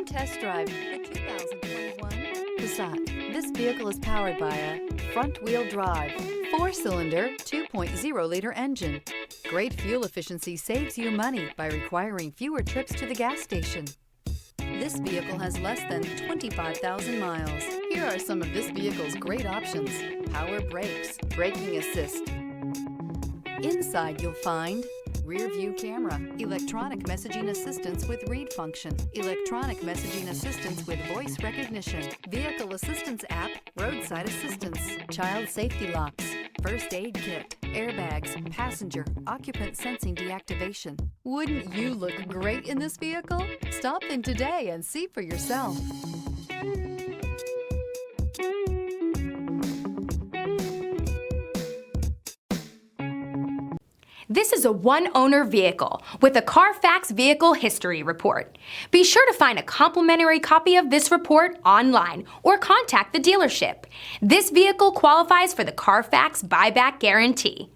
test drive the 2021 Passat. This vehicle is powered by a front-wheel drive, 4-cylinder, 2.0-liter engine. Great fuel efficiency saves you money by requiring fewer trips to the gas station. This vehicle has less than 25,000 miles. Here are some of this vehicle's great options: power brakes, braking assist. Inside you'll find rear view camera, electronic messaging assistance with read function, electronic messaging assistance with voice recognition, vehicle assistance app, roadside assistance, child safety locks, first aid kit, airbags, passenger, occupant sensing deactivation. Wouldn't you look great in this vehicle? Stop in today and see for yourself. This is a one-owner vehicle with a Carfax Vehicle History Report. Be sure to find a complimentary copy of this report online or contact the dealership. This vehicle qualifies for the Carfax Buyback Guarantee.